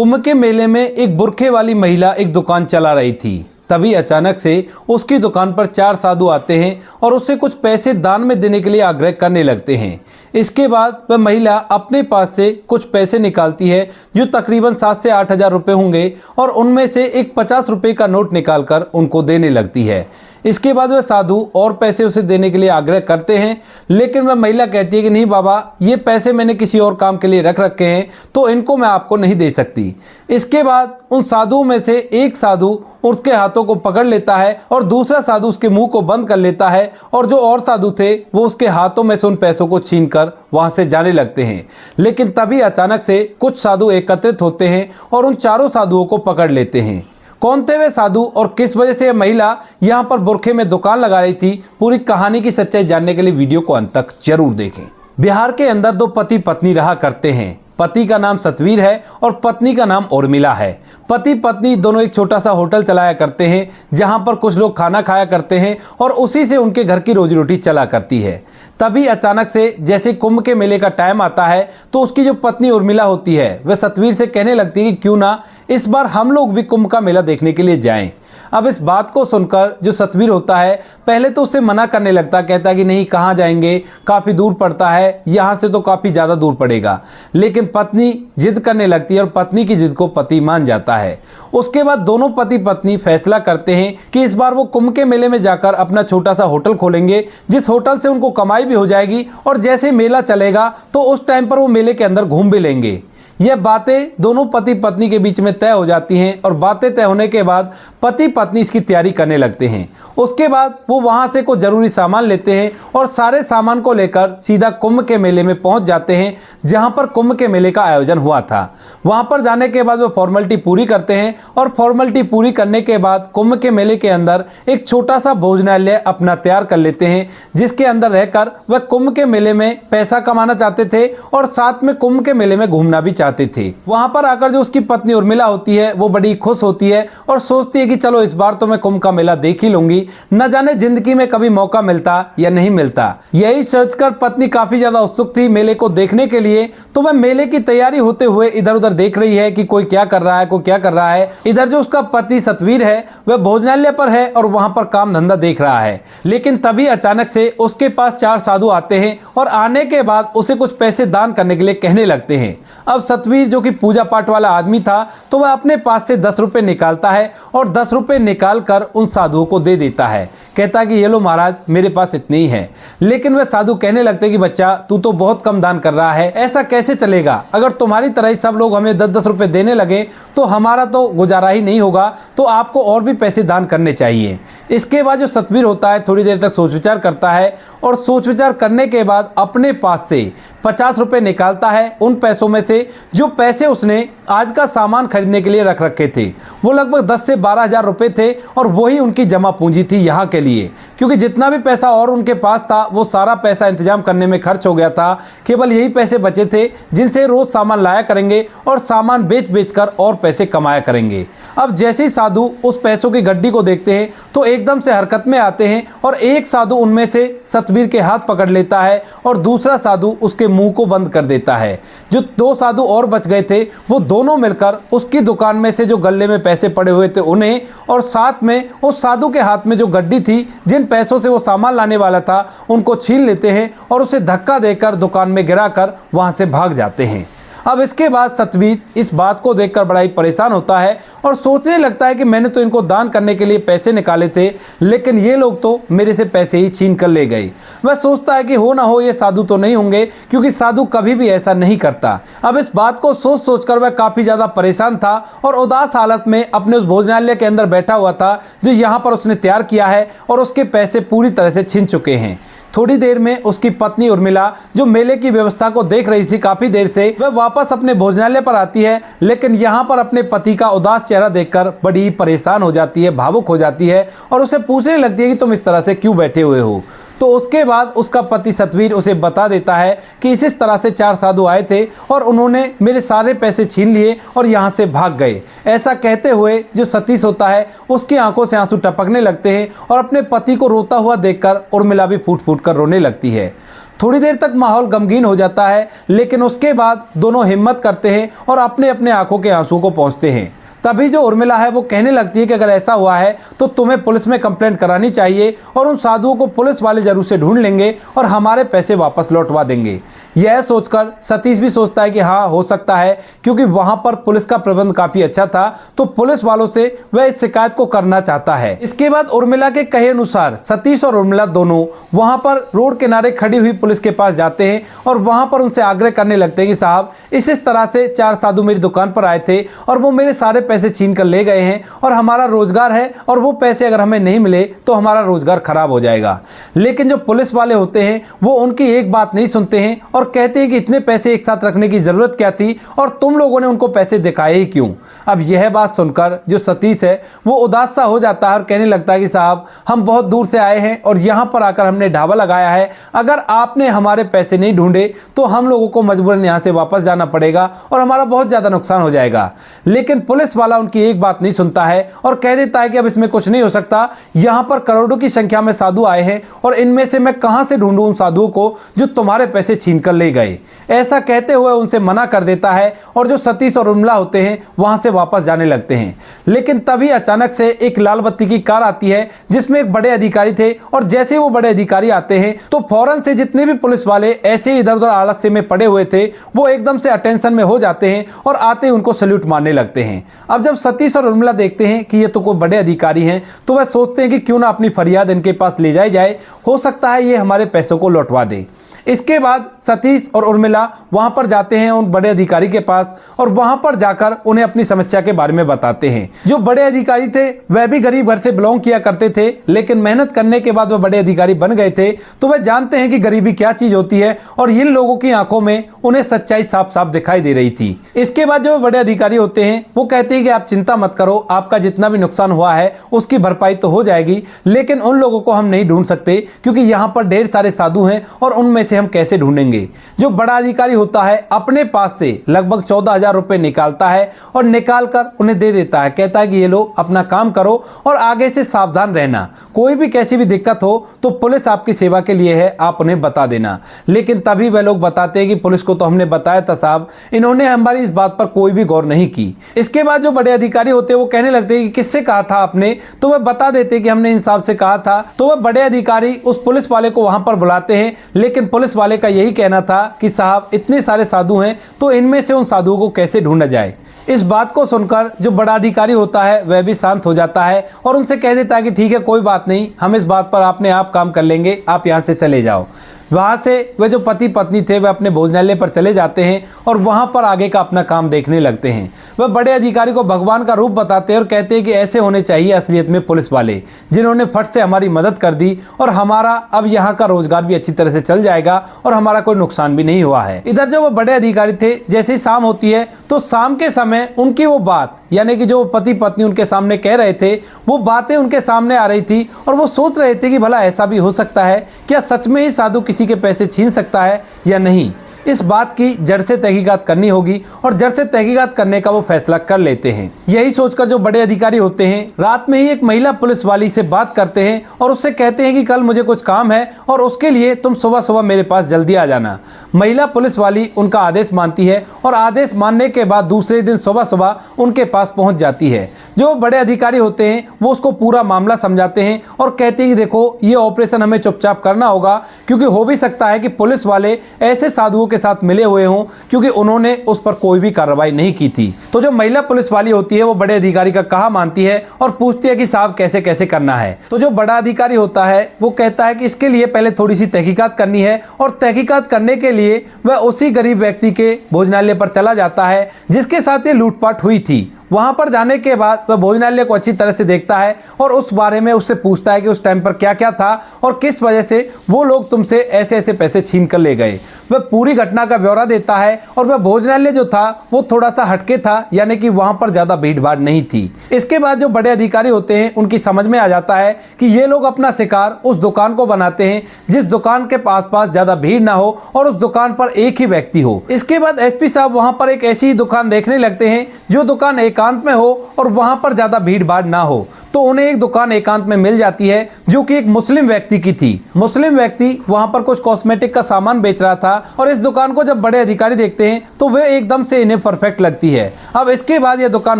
कुंभ के मेले में एक बुरखे वाली महिला एक दुकान चला रही थी। तभी अचानक से उसकी दुकान पर 4 साधु आते हैं और उससे कुछ पैसे दान में देने के लिए आग्रह करने लगते हैं। इसके बाद वह महिला अपने पास से कुछ पैसे निकालती है जो तकरीबन 7 से 8 हज़ार रुपये होंगे और उनमें से एक 50 रुपये का नोट निकालकर उनको देने लगती है। इसके बाद वह साधु और पैसे उसे देने के लिए आग्रह करते हैं, लेकिन वह महिला कहती है कि नहीं बाबा, ये पैसे मैंने किसी और काम के लिए रख रखे हैं तो इनको मैं आपको नहीं दे सकती। इसके बाद उन साधुओं में से एक साधु उसके हाथों को पकड़ लेता है और दूसरा साधु उसके मुंह को बंद कर लेता है और जो और साधु थे वो उसके हाथों में से उन पैसों को छीनकर वहां से जाने लगते हैं। लेकिन तभी अचानक से कुछ साधु एकत्रित होते हैं और उन चारों साधुओं को पकड़ लेते हैं। कौन थे वे साधु और किस वजह से यह महिला यहाँ पर बुरखे में दुकान लगा रही थी, पूरी कहानी की सच्चाई जानने के लिए वीडियो को अंत तक जरूर देखें। बिहार के अंदर 2 पति पत्नी रहा करते हैं। पति का नाम सतवीर है और पत्नी का नाम उर्मिला है। पति पत्नी दोनों एक छोटा सा होटल चलाया करते हैं जहां पर कुछ लोग खाना खाया करते हैं और उसी से उनके घर की रोजी रोटी चला करती है। तभी अचानक से जैसे कुंभ के मेले का टाइम आता है तो उसकी जो पत्नी उर्मिला होती है वह सतवीर से कहने लगती है कि क्यों ना इस बार हम लोग भी कुंभ का मेला देखने के लिए जाएं। अब इस बात को सुनकर जो सतवीर होता है पहले तो उससे मना करने लगता, कहता है कि नहीं, कहाँ जाएंगे, काफ़ी दूर पड़ता है, यहाँ से तो काफ़ी ज़्यादा दूर पड़ेगा। लेकिन पत्नी जिद करने लगती है और पत्नी की जिद को पति मान जाता है। उसके बाद दोनों पति पत्नी फैसला करते हैं कि इस बार वो कुंभ के मेले में जाकर अपना छोटा सा होटल खोलेंगे, जिस होटल से उनको कमाई भी हो जाएगी और जैसे मेला चलेगा तो उस टाइम पर वो मेले के अंदर घूम भी लेंगे। यह बातें दोनों पति पत्नी के बीच में तय हो जाती हैं और बातें तय होने के बाद पति पत्नी इसकी तैयारी करने लगते हैं। उसके बाद वो वहां से कुछ जरूरी सामान लेते हैं और सारे सामान को लेकर सीधा कुंभ के मेले में पहुंच जाते हैं जहां पर कुंभ के मेले का आयोजन हुआ था। वहां पर जाने के बाद वो फॉर्मेलिटी पूरी करते हैं और फॉर्मेलिटी पूरी करने के बाद कुंभ के मेले के अंदर एक छोटा सा भोजनालय अपना तैयार कर लेते हैं, जिसके अंदर रहकर वह कुंभ के मेले में पैसा कमाना चाहते थे और साथ में कुंभ के मेले में घूमना भी थे। वहां पर आकर जो उसकी पत्नी उर्मिला होती है वो बड़ी खुश होती है और सोचती है कि चलो इस बार तो मैं कुंभ का मेला देख ही लूंगी, न जाने जिंदगी में कभी मौका मिलता या नहीं मिलता। यही सोचकर पत्नी काफी ज्यादा उत्सुक थी मेले को देखने के लिए, तो वह मेले की तैयारी होते हुए इधर उधर देख रही है कि कोई क्या कर रहा है, कोई क्या कर रहा है। इधर जो उसका पति सतवीर है वह भोजनालय पर है और वहां पर काम धंधा देख रहा है। लेकिन तभी अचानक से उसके पास 4 साधु आते हैं और आने के बाद उसे कुछ पैसे दान करने के लिए कहने लगते हैं। अब सतवीर जो कि पूजा पाठ वाला आदमी था तो वह अपने पास से 10 रुपए निकालता है और 10 रुपए निकाल कर उन साधुओं को दे देता है। कहता है कि ये लो महाराज, मेरे पास इतने ही है। लेकिन वह साधु कहने लगते कि बच्चा, तू तो बहुत कम दान कर रहा है, ऐसा कैसे चलेगा। अगर तुम्हारी तरह ही सब लोग हमें 10-10 रुपए देने लगे तो हमारा तो गुजारा ही नहीं होगा, तो आपको और भी पैसे दान करने चाहिए। इसके बाद जो सतवीर होता है थोड़ी देर तक सोच विचार करता है और सोच विचार करने के बाद अपने पास से 50 रुपए निकालता है। उन पैसों में से जो पैसे उसने आज का सामान खरीदने के लिए रख रखे थे वो लगभग 10 से 12 हज़ार रुपए थे और वही उनकी जमा पूंजी थी यहाँ के लिए, क्योंकि जितना भी पैसा और उनके पास था वो सारा पैसा इंतजाम करने में खर्च हो गया था। केवल यही पैसे बचे थे जिनसे रोज सामान लाया करेंगे और सामान बेच बेच कर और पैसे कमाया करेंगे। अब जैसे ही साधु उस पैसों की गड्डी को देखते हैं तो एकदम से हरकत में आते हैं और एक साधु उनमें से सतवीर के हाथ पकड़ लेता है और दूसरा साधु उसके मुंह को बंद कर देता है। जो 2 साधु और बच गए थे वो दोनों मिलकर उसकी दुकान में से जो गल्ले में पैसे पड़े हुए थे उन्हें और साथ में उस साधु के हाथ में जो गड्डी थी जिन पैसों से वो सामान लाने वाला था उनको छीन लेते हैं और उसे धक्का देकर दुकान में गिराकर वहां से भाग जाते हैं। अब इसके बाद सतवीर इस बात को देखकर बड़ा ही परेशान होता है और सोचने लगता है कि मैंने तो इनको दान करने के लिए पैसे निकाले थे, लेकिन ये लोग तो मेरे से पैसे ही छीन कर ले गए। वह सोचता है कि हो ना हो ये साधु तो नहीं होंगे, क्योंकि साधु कभी भी ऐसा नहीं करता। अब इस बात को सोच सोचकर वह काफी ज्यादा परेशान था और उदास हालत में अपने उस भोजनालय के अंदर बैठा हुआ था जो यहाँ पर उसने तैयार किया है और उसके पैसे पूरी तरह से छिन चुके हैं। थोड़ी देर में उसकी पत्नी उर्मिला जो मेले की व्यवस्था को देख रही थी काफी देर से, वह वापस अपने भोजनालय पर आती है, लेकिन यहाँ पर अपने पति का उदास चेहरा देखकर बड़ी परेशान हो जाती है, भावुक हो जाती है और उसे पूछने लगती है कि तुम इस तरह से क्यों बैठे हुए हो। तो उसके बाद उसका पति सतवीर उसे बता देता है कि इस तरह से 4 साधु आए थे और उन्होंने मेरे सारे पैसे छीन लिए और यहाँ से भाग गए। ऐसा कहते हुए जो सतीश होता है उसकी आंखों से आंसू टपकने लगते हैं और अपने पति को रोता हुआ देखकर उर्मिला भी फूट फूट कर रोने लगती है। थोड़ी देर तक माहौल गमगीन हो जाता है, लेकिन उसके बाद दोनों हिम्मत करते हैं और अपने अपने आंखों के आंसू को पोंछते हैं। तभी जो उर्मिला है वो कहने लगती है कि अगर ऐसा हुआ है तो तुम्हें पुलिस में कंप्लेंट करानी चाहिए और उन साधुओं को पुलिस वाले जरूर से ढूंढ लेंगे और हमारे पैसे वापस लौटवा देंगे। यह सोचकर सतीश भी सोचता है कि हाँ, हो सकता है, क्योंकि वहां पर पुलिस का प्रबंध काफी अच्छा था, तो पुलिस वालों से वह इस शिकायत को करना चाहता है। इसके बाद उर्मिला के कहे अनुसार सतीश और उर्मिला दोनों वहां पर रोड किनारे खड़ी हुई पुलिस के पास जाते हैं और वहां पर उनसे आग्रह करने लगते हैं कि साहब, इस तरह से 4 साधु मेरी दुकान पर आए थे और वो मेरे सारे पैसे छीन कर ले गए हैं और हमारा रोजगार है और वो पैसे अगर हमें नहीं मिले तो हमारा रोजगार खराब हो जाएगा। लेकिन जो पुलिस वाले होते हैं वो उनकी एक बात नहीं सुनते हैं और कहते हैं कि इतने पैसे एक साथ रखने की जरूरत क्या थी और तुम लोगों ने उनको पैसे दिखाए ही क्यों। अब यह बात सुनकर जो सतीश है वो उदास सा हो जाता है और कहने लगता है कि साहब, हम बहुत दूर से आए हैं और यहां पर आकर हमने ढाबा लगाया है, अगर आपने हमारे पैसे नहीं ढूंढे तो हम लोगों को मजबूरन यहां से वापस जाना पड़ेगा और हमारा बहुत ज्यादा नुकसान हो जाएगा। लेकिन पुलिस वाला उनकी एक बात नहीं सुनता है और कह देता है कि अब इसमें कुछ नहीं हो सकता, यहां पर करोड़ों की संख्या में साधु आए हैं और इनमें से मैं कहां से ढूंढूं उन साधुओं को जो तुम्हारे पैसे छीन कर ले गए। ऐसा कहते हुए उनसे मना कर देता है और जो सतीश और उर्मिला होते हैं वहां से वापस जाने लगते हैं। लेकिन तभी अचानक से एक लाल बत्ती की कार आती है जिसमें एक बड़े अधिकारी थे और जैसे वो बड़े अधिकारी आते हैं तो फौरन से जितने भी पुलिस वाले ऐसे इधर उधर आलस्य में पड़े हुए थे वो एकदम से अटेंशन में हो जाते हैं और आते ही उनको सैल्यूट मारने लगते हैं। अब जब सतीश और उर्मिला देखते हैं कि ये तो कोई बड़े अधिकारी हैं तो वह सोचते हैं कि क्यों ना अपनी फरियाद इनके पास ले जाई जाए, हो सकता है ये हमारे पैसों को लौटवा दे। इसके बाद सतीश और उर्मिला वहां पर जाते हैं उन बड़े अधिकारी के पास और वहां पर जाकर उन्हें अपनी समस्या के बारे में बताते हैं। जो बड़े अधिकारी थे वह भी गरीब घर से बिलोंग किया करते थे, लेकिन मेहनत करने के बाद वह बड़े अधिकारी बन गए थे, तो वह जानते हैं कि गरीबी क्या चीज होती है और इन लोगों की आंखों में उन्हें सच्चाई साफ साफ दिखाई दे रही थी। इसके बाद जो बड़े अधिकारी होते हैं वो कहते हैं कि आप चिंता मत करो, आपका जितना भी नुकसान हुआ है उसकी भरपाई तो हो जाएगी, लेकिन उन लोगों को हम नहीं ढूंढ सकते क्योंकि यहाँ पर ढेर सारे साधु हैं और उनमें से हम कैसे ढूंढेंगे। जो बड़ा अधिकारी होता है अपने पास से लगभग 14,000 रुपए निकालता है और निकालकर उन्हें दे देता है, कहता है कि ये लो, अपना काम करो और आगे से सावधान रहना, कोई भी कैसी भी दिक्कत हो तो पुलिस आपकी सेवा के लिए है, आप उन्हें बता देना। लेकिन तभी वह लोग बताते हैं कि पुलिस को तो हमने बताया था साहब, इन्होंने हमारी इस बात पर कोई भी गौर नहीं की। इसके बाद जो बड़े अधिकारी होते हैं वो कहने लगते हैं कि किससे कहा था आपने, तो वह बता देते कि हमने इंसाफ से कहा था। तो वह बड़े अधिकारी उस पुलिस वाले को वहां पर बुलाते हैं, लेकिन पुलिस वाले का यही कहना था कि साहब, इतने सारे साधु हैं तो इनमें से उन साधुओं को कैसे ढूंढा जाए। इस बात को सुनकर जो बड़ा अधिकारी होता है वह भी शांत हो जाता है और उनसे कह देता है कि ठीक है, कोई बात नहीं, हम इस बात पर अपने आप काम कर लेंगे, आप यहाँ से चले जाओ। वहाँ से वे जो पति पत्नी थे वह अपने भोजनालय पर चले जाते हैं और वहाँ पर आगे का अपना काम देखने लगते हैं। वह बड़े अधिकारी को भगवान का रूप बताते हैं और कहते हैं कि ऐसे होने चाहिए असलियत में पुलिस वाले, जिन्होंने फट से हमारी मदद कर दी और हमारा अब यहाँ का रोजगार भी अच्छी तरह से चल जाएगा और हमारा कोई नुकसान भी नहीं हुआ है। इधर जो वो बड़े अधिकारी थे, जैसे ही शाम होती है तो शाम के समय उनकी वो बात, यानी कि जो पति पत्नी उनके सामने कह रहे थे, वो बातें उनके सामने आ रही थी और वो सोच रहे थे कि भला ऐसा भी हो सकता है, क्या सच में ही साधु किसी के पैसे छीन सकता है या नहीं। इस बात की जड़ से तहकीकात करनी होगी और जड़ से तहकीकात करने का वो फैसला कर लेते हैं। यही सोचकर जो बड़े अधिकारी होते हैं रात में ही एक महिला पुलिस वाली से बात करते हैं और उससे कहते हैं कि कल मुझे कुछ काम है और उसके लिए तुम सुबह सुबह मेरे पास जल्दी आ जाना। महिला पुलिस वाली उनका आदेश मानती है और आदेश मानने के बाद दूसरे दिन सुबह सुबह उनके पास पहुंच जाती है। जो बड़े अधिकारी होते हैं वो उसको पूरा मामला समझाते हैं और कहते हैं कि देखो, ये ऑपरेशन हमें चुपचाप करना होगा, क्योंकि हो भी सकता है कि पुलिस वाले ऐसे साधुओं के साथ मिले हुए हों क्योंकि उन्होंने उस पर कोई भी कार्रवाई नहीं की थी। तो जो महिला पुलिस वाली होती है वो बड़े अधिकारी का कहा मानती है और पूछती है कि साहब कैसे कैसे करना है। तो जो बड़ा अधिकारी होता है वो कहता है कि इसके लिए पहले थोड़ी सी तहकीकात करनी है और तहकीकात करने के लिए वह उसी गरीब व्यक्ति के भोजनालय पर चला जाता है जिसके साथ ये लूटपाट हुई थी। वहां पर जाने के बाद वह भोजनालय को अच्छी तरह से देखता है और उस बारे में उससे पूछता है कि उस टाइम पर क्या क्या था और किस वजह से वो लोग तुमसे ऐसे ऐसे पैसे छीन कर ले गए। वह पूरी घटना का ब्यौरा देता है और वह भोजनालय जो था वो थोड़ा सा हटके था, यानी कि वहां पर ज्यादा भीड़ भाड़ नहीं थी। इसके बाद जो बड़े अधिकारी होते हैं उनकी समझ में आ जाता है कि ये लोग अपना शिकार उस दुकान को बनाते हैं जिस दुकान के पास ज्यादा भीड़ ना हो और उस दुकान पर एक ही व्यक्ति हो। इसके बाद एसपी साहब वहां पर एक ऐसी दुकान देखने लगते हैं जो दुकान एक एकांत में हो और वहां पर ज्यादा भीड़ भाड़ ना हो, तो उन्हें एक दुकान एकांत में मिल जाती है जो कि एक मुस्लिम व्यक्ति की थी। मुस्लिम व्यक्ति वहां पर कुछ कॉस्मेटिक का सामान बेच रहा था और इस दुकान को जब बड़े अधिकारी देखते हैं तो वे एकदम से इन्हें परफेक्ट लगती है। अब इसके बाद यह दुकान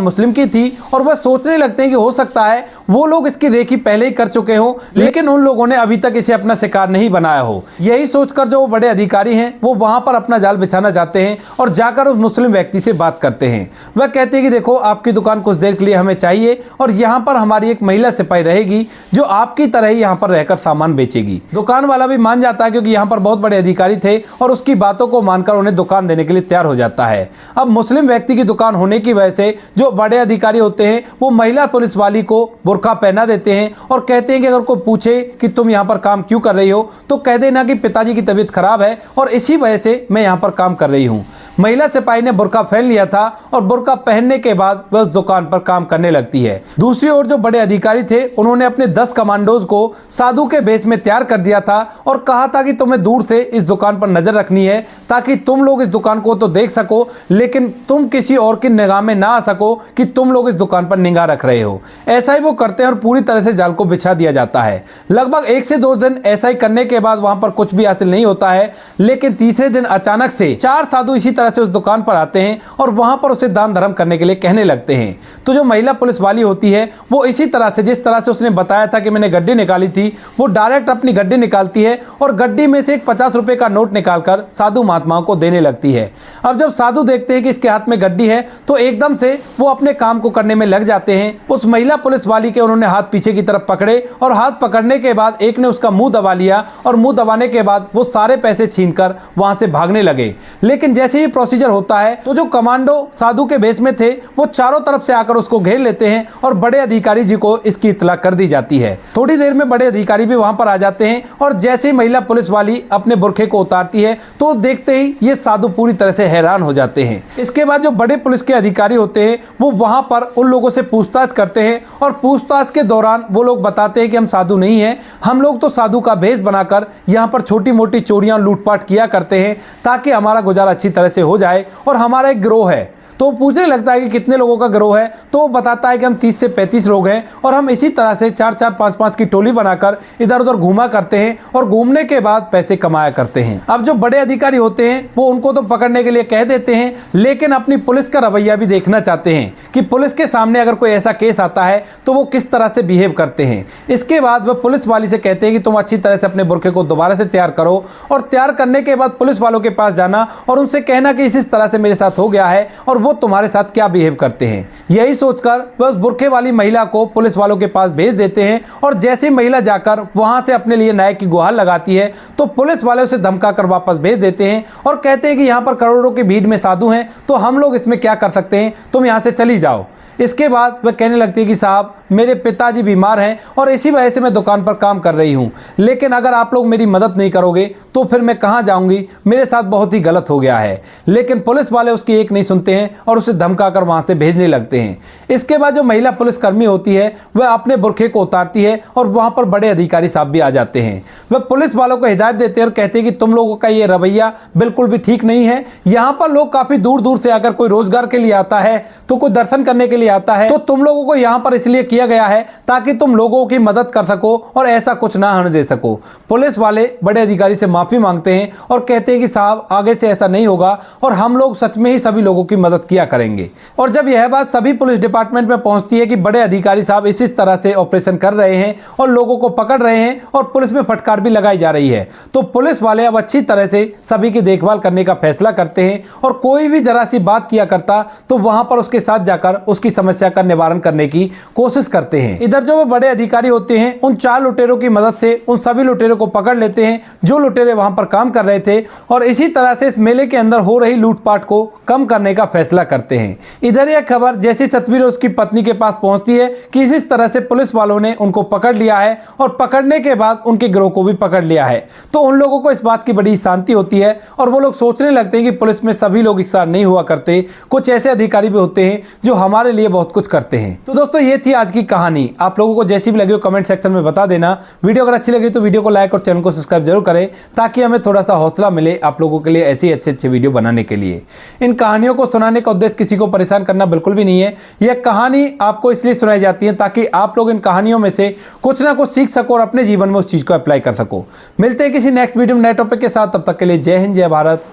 मुस्लिम की थी और वह सोचने लगते हैं कि हो सकता है वो लोग इसकी रेकी पहले ही कर चुके हो, लेकिन उन लोगों ने अभी तक इसे अपना शिकार नहीं बनाया हो। यही सोचकर जो बड़े अधिकारी हैं वो वहां पर अपना जाल बिछाना चाहते हैं और जाकर उस मुस्लिम व्यक्ति से बात करते हैं। वह कहते हैं कि देखो, आपकी दुकान कुछ देर के लिए हमें चाहिए और यहाँ पर हमारी एक महिला सिपाही रहेगी जो आपकी तरह ही यहाँ पर रहकर सामान बेचेगी। दुकान वाला भी मान जाता है क्योंकि यहाँ पर बहुत बड़े अधिकारी थे और उसकी बातों को मानकर उन्हें दुकान देने के लिए तैयार हो जाता है। अब मुस्लिम व्यक्ति की दुकान होने की वजह से जो बड़े अधिकारी होते हैं वो महिला पुलिस वाली को बुर्का पहना देते हैं और कहते हैं कि अगर कोई पूछे कि तुम यहाँ पर काम क्यों कर रही हो तो कह देना कि पिताजी की तबीयत खराब है और इसी वजह से मैं यहाँ पर काम कर रही हूँ। महिला सिपाही ने बुर्का पहन लिया था और बुर्का पहनने के बाद वह उस दुकान पर काम करने लगती है। दूसरी ओर जो बड़े अधिकारी थे उन्होंने अपने 10 कमांडोज को साधु के भेष में तैयार कर दिया था और कहा था कि तुम्हें दूर से इस दुकान पर नजर रखनी है ताकि तुम लोग इस दुकान को तो देख सको लेकिन तुम किसी और की निगाह में ना आ सको कि तुम लोग इस दुकान पर निगाह रख रहे हो। ऐसा ही वो करते हैं और पूरी तरह से जाल को बिछा दिया जाता है। लगभग 1 से 2 दिन ऐसा ही करने के बाद वहां पर कुछ भी हासिल नहीं होता है, लेकिन तीसरे दिन अचानक से 4 साधु इसी तरह से उस दुकान पर आते हैं और वहां पर उसे दान धर्म करने के लिए कहने लगते हैं। तो जो महिला पुलिस वाली होती है वो इसी तरह से, जिस तरह से उसने बताया था कि मैंने गड्डी निकाली थी, वो डायरेक्ट अपनी गड्डी निकालती है और गड्डी में से एक 50 रुपए का नोट निकालकर साधु महात्माओं को देने लगती है। अब जब साधु देखते हैं कि इसके हाथ में गड्डी है तो एकदम से वो अपने काम को करने में लग जाते हैं। उस महिला पुलिस वाली के उन्होंने हाथ पीछे की तरफ पकड़े और हाथ पकड़ने के बाद एक ने उसका मुंह दबा लिया और मुंह दबाने के बाद वो सारे पैसे छीनकर वहां से भागने लगे। लेकिन जैसे ही प्रोसीजर होता है तो जो कमांडो साधु के भेष में थे वो चारों तरफ से आकर उसको घेर लेते हैं और बड़े अधिकारी जी को इसकी इत्तला कर दी जाती है। थोड़ी देर में बड़े अधिकारी भी वहां पर आ जाते हैं और जैसे ही महिला पुलिस वाली अपने बुर्खे को उतारती है तो देखते ही ये साधु पूरी तरह से हैरान हो जाते हैं। इसके बाद जो बड़े पुलिस के अधिकारी होते हैं वो वहां पर उन लोगों से पूछताछ करते हैं और पूछताछ के दौरान वो लोग बताते हैं कि हम साधु नहीं हैं, हम लोग तो साधु का भेष बनाकर यहाँ पर छोटी मोटी चोरियां लूटपाट किया करते हैं ताकि हमारा गुजारा अच्छी तरह से हो जाए और हमारा एक गिरोह है। तो पूछने लगता है कि कितने लोगों का गिरोह है, तो वो बताता है कि हम 30 से 35 लोग हैं और हम इसी तरह से 4-4, 5-5 की टोली बनाकर इधर उधर घूमा करते हैं और घूमने के बाद पैसे कमाया करते हैं। अब जो बड़े अधिकारी होते हैं वो उनको तो पकड़ने के लिए कह देते हैं, लेकिन अपनी पुलिस का रवैया भी देखना चाहते हैं कि पुलिस के सामने अगर कोई ऐसा केस आता है तो वो किस तरह से बिहेव करते हैं। इसके बाद वह पुलिस वाली से कहते हैं कि तुम अच्छी तरह से अपने बुर्के को दोबारा से तैयार करो और तैयार करने के बाद पुलिस वालों के पास जाना और उनसे कहना कि इस तरह से मेरे साथ हो गया है और वो तुम्हारे साथ क्या बिहेव करते हैं। यही सोचकर वह उस बुर्के वाली महिला को पुलिस वालों के पास भेज देते हैं और जैसे ही महिला जाकर वहां से अपने लिए न्याय की गुहार लगाती है तो पुलिस वाले उसे धमकाकर वापस भेज देते हैं और कहते हैं कि यहां पर करोड़ों की भीड़ में साधु हैं तो हम लोग इसमें क्या कर सकते हैं, तुम यहां से चली जाओ। इसके बाद वह कहने लगती है कि साहब मेरे पिताजी बीमार हैं और इसी वजह से मैं दुकान पर काम कर रही हूं, लेकिन अगर आप लोग मेरी मदद नहीं करोगे तो फिर मैं कहां जाऊंगी, मेरे साथ बहुत ही गलत हो गया है। लेकिन पुलिस वाले उसकी एक नहीं सुनते हैं और उसे धमकाकर वहां से भेजने लगते हैं। इसके बाद जो महिला पुलिसकर्मी होती है वह अपने बुर्खे को उतारती है और वहां पर बड़े अधिकारी साहब भी आ जाते हैं। वह पुलिस वालों को हिदायत देते हैं और कहते हैं कि तुम लोगों का ये रवैया बिल्कुल भी ठीक नहीं है। यहाँ पर लोग काफी दूर दूर से आकर कोई रोजगार के लिए आता है तो कोई दर्शन करने के लिए आता है, तो तुम लोगों को यहाँ पर इसलिए किया गया है ताकि तुम लोगों की मदद कर सको और ऐसा कुछ ना होने दे सको। पुलिस वाले बड़े अधिकारी से माफी मांगते हैं और कहते हैं कि साहब आगे से ऐसा नहीं होगा और हम लोग सच में ही सभी लोगों की मदद किया करेंगे। और जब यह बात सभी पुलिस डिपार्टमेंट में पहुंचती है कि बड़े अधिकारी साहब इस तरह से ऑपरेशन कर रहे हैं और लोगों को पकड़ रहे हैं और पुलिस में फटकार भी लगाई जा रही है, तो पुलिस वाले अब अच्छी तरह से सभी की देखभाल करने का फैसला करते हैं और कोई भी जरा सी बात किया करता तो वहां पर उसके साथ जाकर उसकी समस्या का निवारण करने की कोशिश करते हैं। इधर जो वो बड़े अधिकारी होते हैं उन 4 लुटेरों की मदद से उन सभी लुटेरों को पकड़ लेते हैं जो लुटेरे वहां पर काम कर रहे थे और इसी तरह से इस मेले के अंदर हो रही लूटपाट को कम करने का फैसला करते हैं। इधर यह खबर जैसी सतवीर और उसकी पत्नी के पास पहुंचती है कि इस तरह से पुलिस वालों ने उनको पकड़ लिया है और पकड़ने के बाद उनके गिरोह को भी पकड़ लिया है, तो उन लोगों को इस बात की बड़ी शांति होती है और वो लोग सोचने लगते हैं कि पुलिस में सभी लोग एक साथ नहीं हुआ करते, कुछ ऐसे अधिकारी भी होते हैं जो हमारे लिए बहुत कुछ करते हैं। तो दोस्तों ये थी आज की कहानी। आप लोगों को जैसी भी लगी हो कमेंट सेक्शन में बता देना। वीडियो अगर अच्छी लगी तो वीडियो को लाइक और चैनल को सब्सक्राइब जरूर करें, ताकि हमें थोड़ा सा हौसला मिले आप लोगों के लिए ऐसे ही अच्छे वीडियो बनाने के लिए। इन कहानियों को सुनाने का उद्देश्य किसी को परेशान करना बिल्कुल भी नहीं है। यह कहानी आपको इसलिए सुनाई जाती है ताकि आप लोग इन कहानियों में से कुछ ना कुछ सीख सको और अपने जीवन में उस चीज को अप्लाई कर सको। मिलते हैं किसी नेक्स्ट वीडियो में नए टॉपिक के साथ। तब तक के लिए जय हिंद, जय भारत,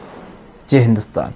जय हिंदुस्तान।